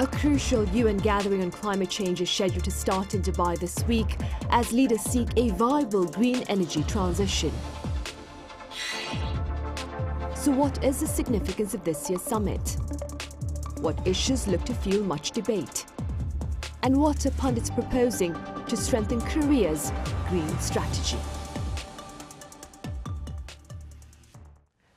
A crucial UN gathering on climate change is scheduled to start in Dubai this week as leaders seek a viable green energy transition. So what is the significance of this year's summit? What issues look to fuel much debate? And what are pundits proposing to strengthen Korea's green strategy?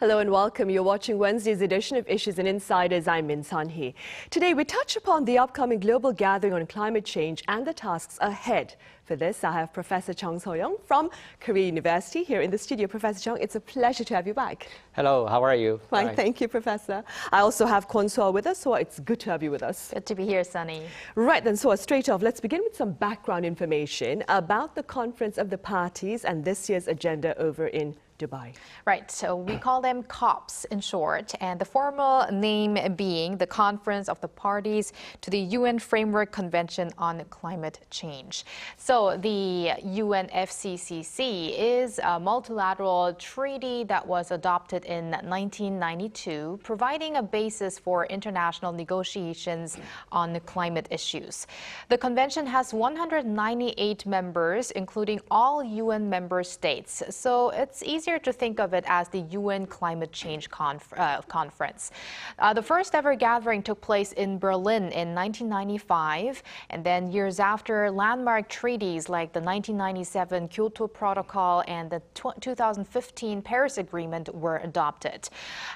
Hello and welcome. You're watching Wednesday's edition of Issues and Insiders. I'm Min Sunhee. Today we touch upon the upcoming global gathering on climate change and the tasks ahead. For this, I have Professor Chung Suh-yong from Korea University here in the studio. Professor Chung, it's a pleasure to have you back. Hello, how are you? Fine, thank you, Professor. I also have Kwon Soa with us, so it's good to have you with us. Good to be here, Sunny. Right then, Soa, straight off, let's begin with some background information about the Conference of the Parties and this year's agenda over in Dubai. Right, so we call them COPs in short, and the formal name being the Conference of the Parties to the UN Framework Convention on Climate Change. So the UNFCCC is a multilateral treaty that was adopted in 1992, providing a basis for international negotiations on climate issues. The convention has 198 members, including all UN member states, so it's easier to think of it as the UN Climate Change Conference. The first ever gathering took place in Berlin in 1995, and then years after, landmark treaties like the 1997 Kyoto Protocol and the 2015 Paris Agreement were adopted.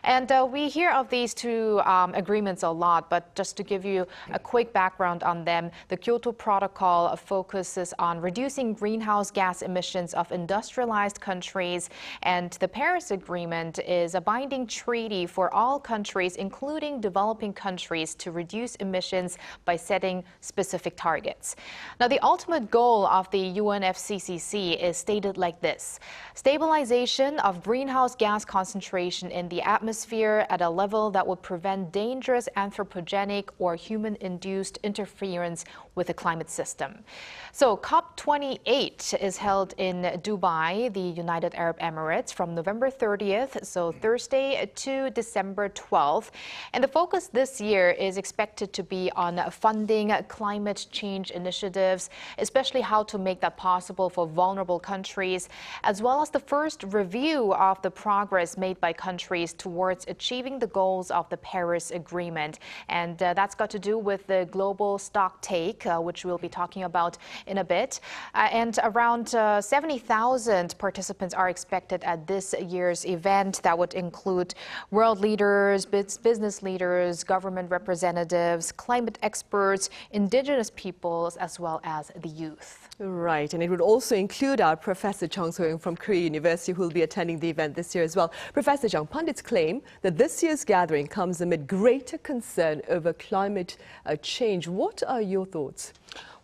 And we hear of these two agreements a lot, but just to give you a quick background on them, the Kyoto Protocol focuses on reducing greenhouse gas emissions of industrialized countries, and the Paris Agreement is a binding treaty for all countries, including developing countries, to reduce emissions by setting specific targets. Now, the ultimate goal of the UNFCCC is stated like this: stabilization of greenhouse gas concentration in the atmosphere at a level that would prevent dangerous anthropogenic or human-induced interference with the climate system. So COP28 is held in Dubai, the United Arab Emirates, from November 30th, so Thursday, to December 12th. And the focus this year is expected to be on funding climate change initiatives, especially how to make that possible for vulnerable countries, as well as the first review of the progress made by countries towards achieving the goals of the Paris Agreement. And that's got to do with the global Stocktake, which we'll be talking about in a bit. And around 70,000 participants are expected at this year's event. That would include world leaders, business leaders, government representatives, climate experts, indigenous peoples, as well as the youth. Right, and it would also include our Professor Chung Suh-yong from Korea University, who will be attending the event this year as well. Professor Chung, pundits claim that this year's gathering comes amid greater concern over climate change. What are your thoughts?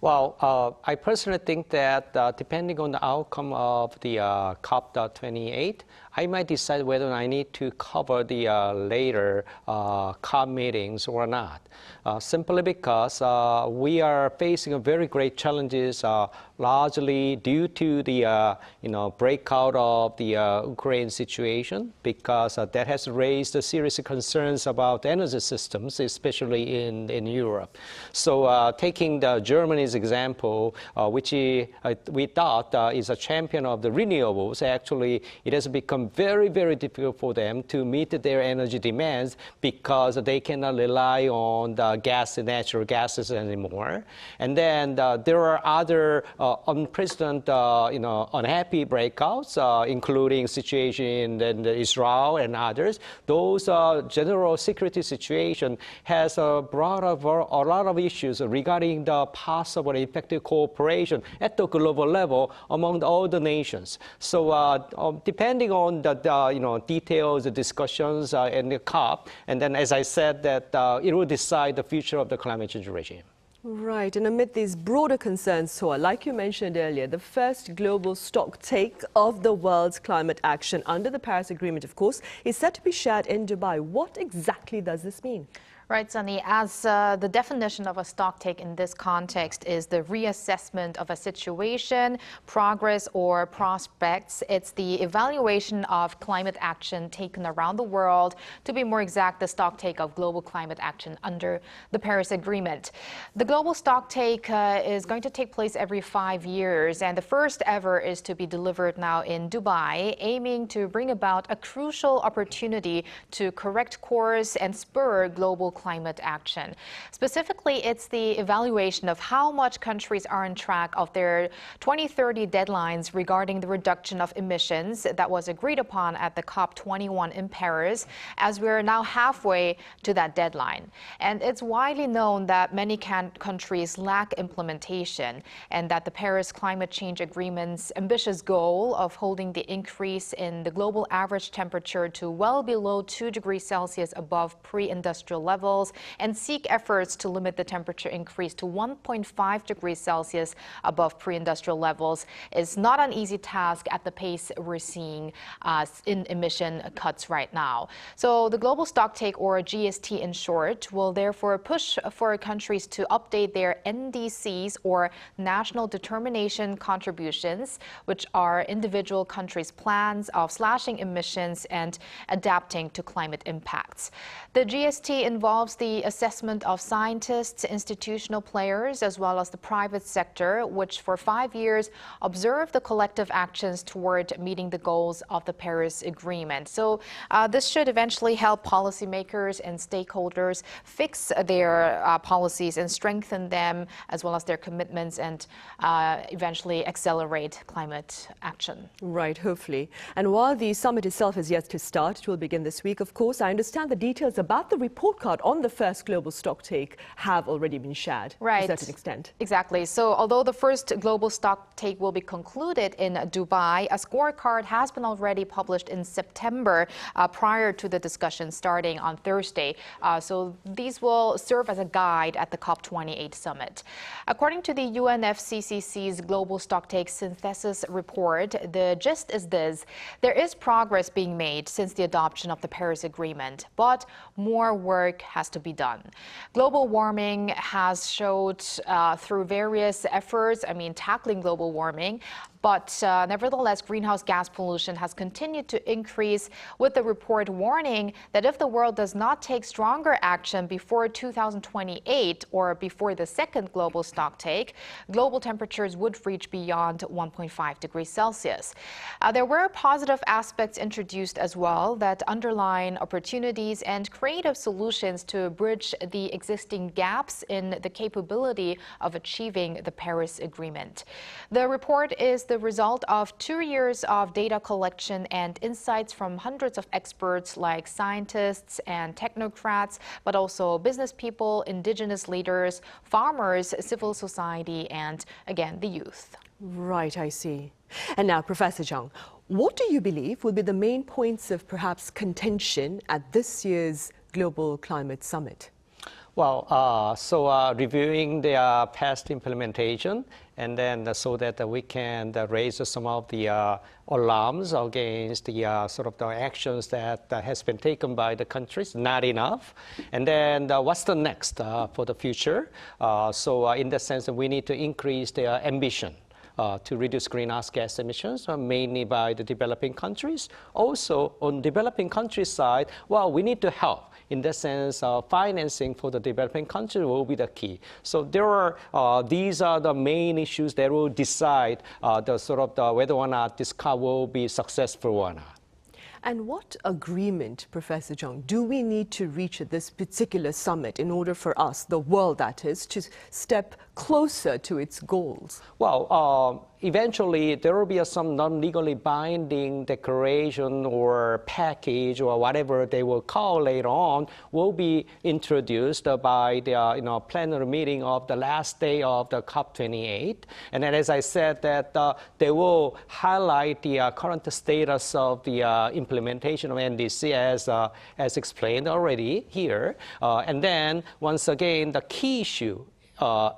Well, I personally think that depending on the outcome of the COP28, I might decide whether I need to cover the later COP meetings or not. Simply because we are facing very great challenges, largely due to the breakout of the Ukraine situation, because that has raised serious concerns about energy systems, especially in Europe. So taking Germany's example, which we thought is a champion of the renewables, actually it has become very, very difficult for them to meet their energy demands because they cannot rely on the gas and natural gases anymore. And then there are other unprecedented, unhappy breakouts, including situation in Israel and others. Those general security situation has brought up a lot of issues regarding the possible effective cooperation at the global level among all the nations. So depending on the details, the discussions in the COP, and then as I said, that it will decide the future of the climate change regime. Right, and amid these broader concerns, Soa, like you mentioned earlier, the first global stocktake of the world's climate action under the Paris Agreement, of course, is set to be shared in Dubai. What exactly does this mean? Right, Sunny, as the definition of a stocktake in this context is the reassessment of a situation, progress, or prospects. It's the evaluation of climate action taken around the world. To be more exact, the stocktake of global climate action under the Paris Agreement. The global stocktake is going to take place every 5 years, and the first ever is to be delivered now in Dubai, aiming to bring about a crucial opportunity to correct course and spur global climate action. Specifically, it's the evaluation of how much countries are on track of their 2030 deadlines regarding the reduction of emissions that was agreed upon at the COP28 in Paris, as we're now halfway to that deadline. And it's widely known that many countries lack implementation, and that the Paris Climate Change Agreement's ambitious goal of holding the increase in the global average temperature to well below 2 degrees Celsius above pre-industrial levels and seek efforts to limit the temperature increase to 1.5 degrees Celsius above pre-industrial levels is not an easy task at the pace we're seeing in emission cuts right now. So the global stocktake, or GST in short, will therefore push for countries to update their NDCs, or national determination contributions, which are individual countries' plans of slashing emissions and adapting to climate impacts. The GST involves the assessment of scientists, institutional players, as well as the private sector, which for 5 years observe the collective actions toward meeting the goals of the Paris Agreement. So this should eventually help policymakers and stakeholders fix their policies and strengthen them, as well as their commitments, and eventually accelerate climate action. Right, hopefully. And while the summit itself is yet to start, it will begin this week, of course, I understand the details about the report card on the first global stocktake have already been shared to a certain extent. Exactly. So although the first global stocktake will be concluded in Dubai, a scorecard has been already published in September prior to the discussion starting on Thursday. So these will serve as a guide at the COP28 summit. According to the UNFCCC's Global Stocktake Synthesis Report, the gist is this: there is progress being made since the adoption of the Paris Agreement, but more work has to be done. Global warming has showed through various efforts, tackling global warming, but nevertheless, greenhouse gas pollution has continued to increase, with the report warning that if the world does not take stronger action before 2028 or before the second global stocktake, global temperatures would reach beyond 1.5 degrees Celsius. There were positive aspects introduced as well that underline opportunities and creative solutions to bridge the existing gaps in the capability of achieving the Paris Agreement. The report is the result of 2 years of data collection and insights from hundreds of experts like scientists and technocrats, but also business people, indigenous leaders, farmers, civil society, and again, the youth. Right, I see. And now, Professor Chung, what do you believe will be the main points of perhaps contention at this year's Global Climate Summit? Well, reviewing the past implementation, and then so that we can raise some of the alarms against the sort of the actions that has been taken by the countries, not enough. And then what's the next for the future? In the sense that we need to increase the ambition to reduce greenhouse gas emissions, mainly by the developing countries. Also, on developing countries side, well, we need to help. In that sense, financing for the developing countries will be the key. So these are the main issues that will decide whether or not this COP will be successful or not. And what agreement, Professor Chung, do we need to reach at this particular summit in order for us, the world that is, to step closer to its goals? Well, eventually there will be some non-legally binding declaration or package or whatever they will call later on will be introduced by the plenary meeting of the last day of the COP28. And then, as I said, that they will highlight the current status of the implementation of NDC as explained already here. And then once again, the key issue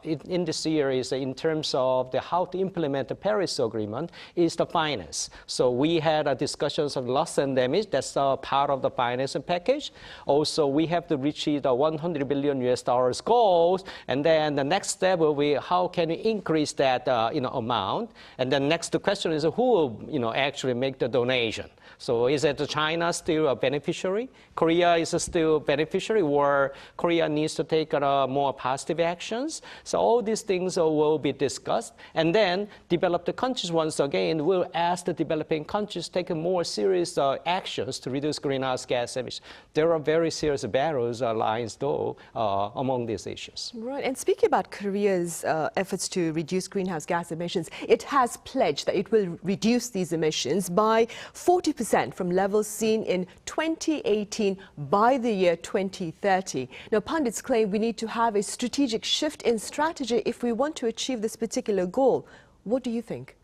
in this year is in terms of how to implement the Paris Agreement is the finance. So we had discussions on loss and damage. That's part of the financing package. Also, we have to reach the 100 billion US dollars goals, and then the next step will be how can we increase that amount. And then next question is who will actually make the donation. So is it China still a beneficiary? Korea is still a beneficiary, or Korea needs to take more positive actions? So all these things will be discussed. And then developed countries, once again, will ask the developing countries to take more serious actions to reduce greenhouse gas emissions. There are very serious barriers, lines, though, among these issues. Right. And speaking about Korea's efforts to reduce greenhouse gas emissions, it has pledged that it will reduce these emissions by 40% from levels seen in 2018 by the year 2030. Now, pundits claim we need to have a strategic shift in strategy if we want to achieve this particular goal. What do you think?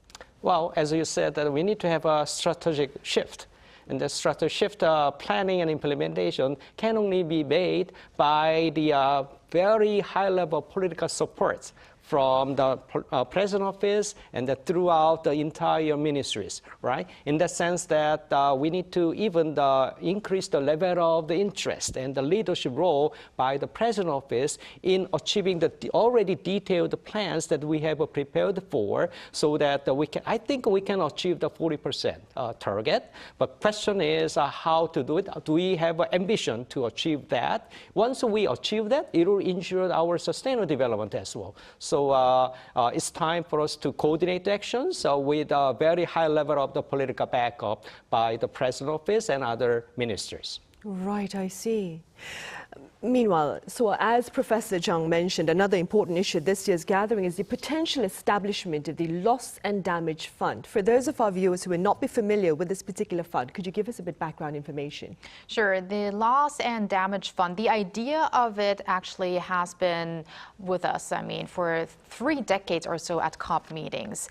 Well, as you said, that we need to have a strategic shift. And the strategic shift planning and implementation can only be made by the very high-level political support from the President Office and throughout the entire ministries, right? In the sense that we need to even increase the level of the interest and the leadership role by the President Office in achieving the already detailed plans that we have prepared for, so that I think we can achieve the 40% target. But question is how to do it. Do we have an ambition to achieve that? Once we achieve that, it will ensure our sustainable development as well. So it's time for us to coordinate actions with a very high level of the political backup by the President Office and other ministers. Right, I see. Meanwhile, so as Professor Chung mentioned, another important issue at this year's gathering is the potential establishment of the Loss and Damage Fund. For those of our viewers who may not be familiar with this particular fund, could you give us a bit background information? Sure. The Loss and Damage Fund, the idea of it actually has been with us, for 3 decades or so at COP meetings.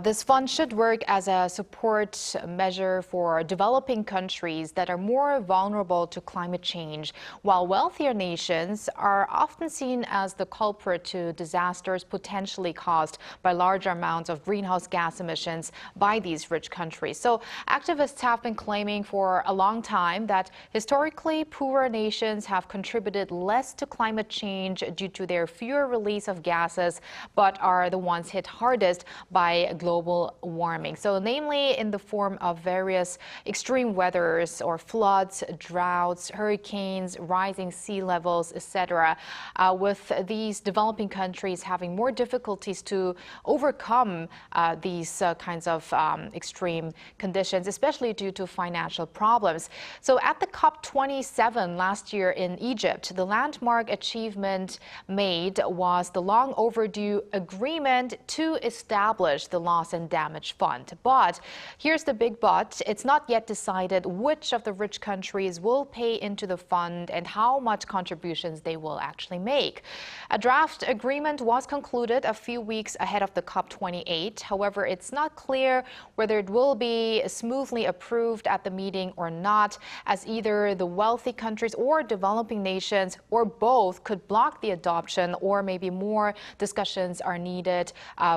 This fund should work as a support measure for developing countries that are more vulnerable to climate change, while wealthier nations are often seen as the culprit to disasters potentially caused by large amounts of greenhouse gas emissions by these rich countries. So activists have been claiming for a long time that historically poorer nations have contributed less to climate change due to their fewer release of gases, but are the ones hit hardest by global warming. So namely in the form of various extreme weathers or floods, droughts, hurricanes, rising sea levels, etc., with these developing countries having more difficulties to overcome these kinds of extreme conditions, especially due to financial problems. So at the COP27 last year in Egypt, the landmark achievement made was the long overdue agreement to establish the Loss and Damage Fund. But here's the big but: it's not yet decided which of the rich countries will pay into the fund and how much contributions they will actually make. A draft agreement was concluded a few weeks ahead of the COP28. However, it's not clear whether it will be smoothly approved at the meeting or not, as either the wealthy countries or developing nations or both could block the adoption, or maybe more discussions are needed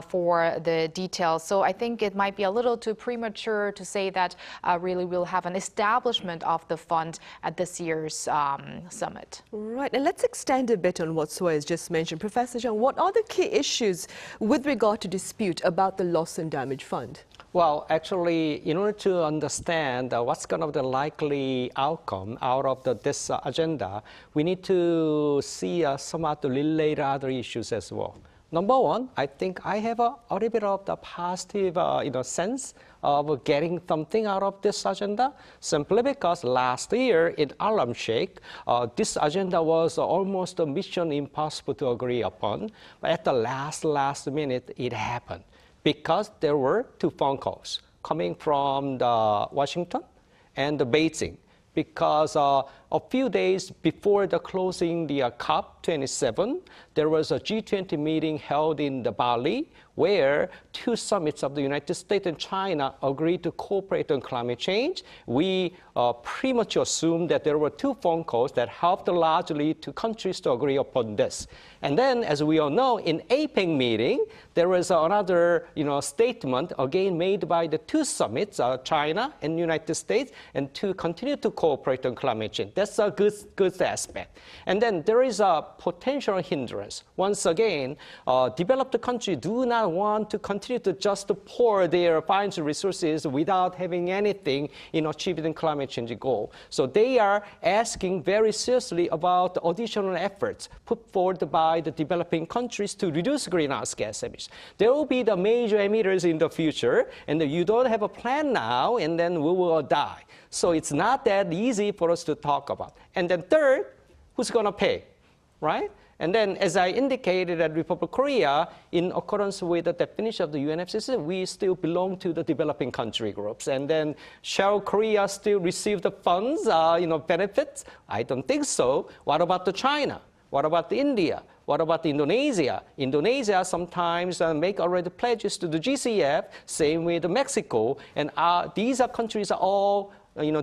for the details. So I think it might be a little too premature to say that really we'll have an establishment of the fund at this year's summit. Right, and let's extend a bit on what Soa has just mentioned. Professor Chung, what are the key issues with regard to dispute about the Loss and Damage Fund? Well, actually, in order to understand what's going to be the likely outcome out of this agenda, we need to see some of the related other issues as well. Number one, I think I have a little bit of the positive sense of getting something out of this agenda, simply because last year in Sharm el-Sheikh, this agenda was almost a mission impossible to agree upon. But at the last minute, it happened, because there were 2 phone calls coming from Washington and Beijing, because a few days before the closing the COP27, there was a G20 meeting held in Bali, where two summits of the United States and China agreed to cooperate on climate change. We pretty much assumed that there were two phone calls that helped largely to countries to agree upon this. And then, as we all know, in APEC meeting, there was another statement again made by the two summits, China and United States, and to continue to cooperate on climate change. That's a good aspect. And then there is a potential hindrance. Once again, developed countries do not want to continue to just pour their financial resources without having anything in achieving the climate change goal. So they are asking very seriously about additional efforts put forward by the developing countries to reduce greenhouse gas emissions. There will be the major emitters in the future, and you don't have a plan now, and then we will die. So it's not that easy for us to talk about. And then third, who's going to pay, right? And then, as I indicated at Republic of Korea, in accordance with the definition of the UNFCCC, we still belong to the developing country groups. And then, shall Korea still receive the funds, benefits? I don't think so. What about the China? What about the India? What about Indonesia? Indonesia sometimes make already pledges to the GCF, same with Mexico. And these are countries are all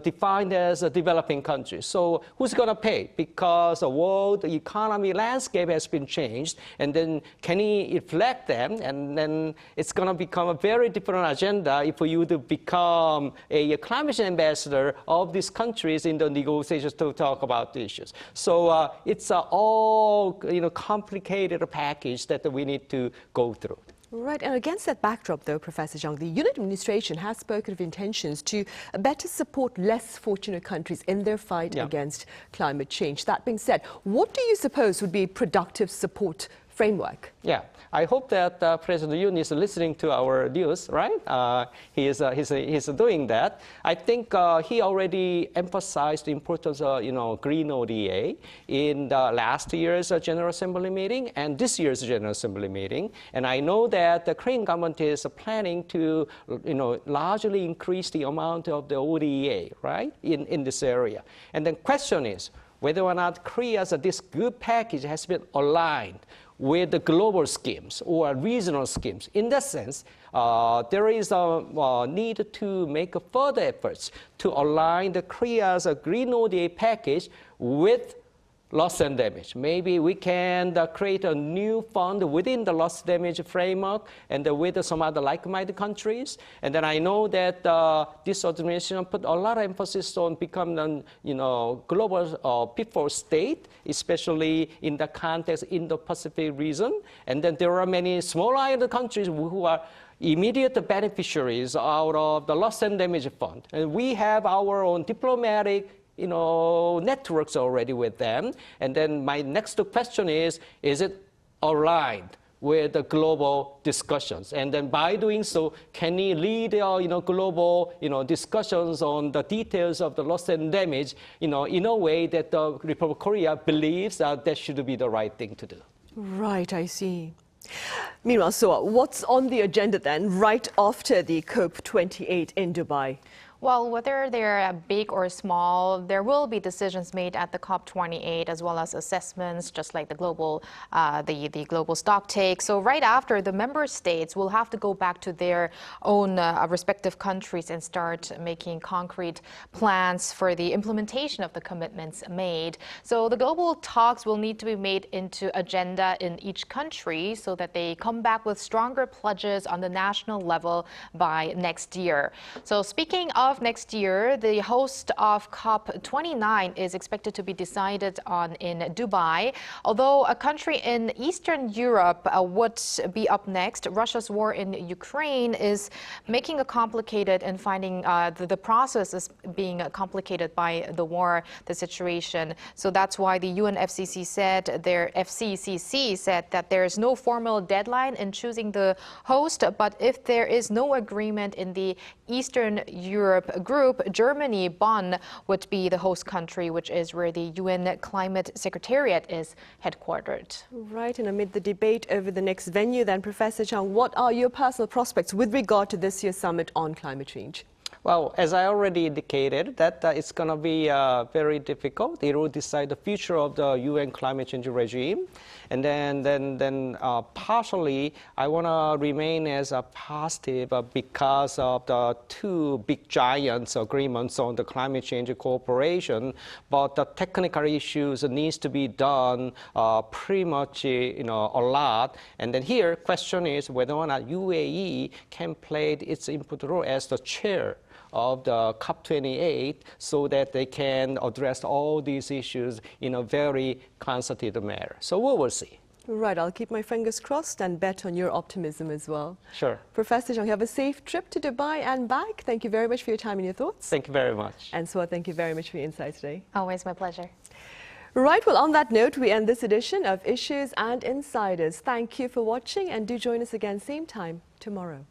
defined as a developing country. So who's going to pay? Because the world economy landscape has been changed, and then can he reflect them? And then it's going to become a very different agenda if you to become a climate change ambassador of these countries in the negotiations to talk about the issues. So it's all complicated package that we need to go through. Right, and against that backdrop, though, Professor Chung, the unit administration has spoken of intentions to better support less fortunate countries in their fight against climate change. That being said, what do you suppose would be productive support framework? Yeah, I hope that President Yoon is listening to our news, right? He's doing that. I think he already emphasized the importance of, green ODA in the last year's General Assembly meeting and this year's General Assembly meeting. And I know that the Korean government is planning to, largely increase the amount of the ODA, right, in this area. And the question is whether or not Korea's this good package has been aligned with the global schemes or regional schemes. In that sense, there is a need to make further efforts to align the Korea's green ODA package with loss and damage. Maybe we can create a new fund within the loss damage framework and with some other like-minded countries. And then I know that this administration put a lot of emphasis on becoming a global P4 state, especially in the context in the Pacific region. And then there are many small island countries who are immediate beneficiaries out of the loss and damage fund. And we have our own diplomatic networks already with them. And then my next question is it aligned with the global discussions? And then by doing so, can he lead global discussions on the details of the loss and damage in a way that the Republic of Korea believes that should be the right thing to do? Right, I see. Meanwhile, so what's on the agenda then right after the COP28 in Dubai? Well, whether they're big or small, there will be decisions made at the COP28 as well as assessments, just like the global Stocktake. So right after, the member states will have to go back to their own respective countries and start making concrete plans for the implementation of the commitments made. So the global talks will need to be made into agenda in each country so that they come back with stronger pledges on the national level by next year. So speaking of next year, the host of COP29 is expected to be decided on in Dubai. Although a country in Eastern Europe would be up next, Russia's war in Ukraine is making it complicated and finding the process is being complicated by the war, the situation. So that's why the UNFCCC said that there is no formal deadline in choosing the host, but if there is no agreement in the Eastern Europe group, Germany, Bonn, would be the host country, which is where the UN Climate Secretariat is headquartered. Right, and amid the debate over the next venue, then, Professor Chung, what are your personal prospects with regard to this year's summit on climate change? Well, as I already indicated, that it's going to be very difficult. It will decide the future of the UN climate change regime. And then partially, I want to remain as a positive because of the two big giants agreements on the climate change cooperation. But the technical issues needs to be done pretty much, a lot. And then here, question is whether or not UAE can play its input role as the chair of the COP28 so that they can address all these issues in a very concerted manner. So we will see. Right, I'll keep my fingers crossed and bet on your optimism as well. Sure. Professor Chung, have a safe trip to Dubai and back. Thank you very much for your time and your thoughts. Thank you very much. And Soa, thank you very much for your insight today. Always my pleasure. Right, well, on that note, we end this edition of Issues and Insiders. Thank you for watching and do join us again same time tomorrow.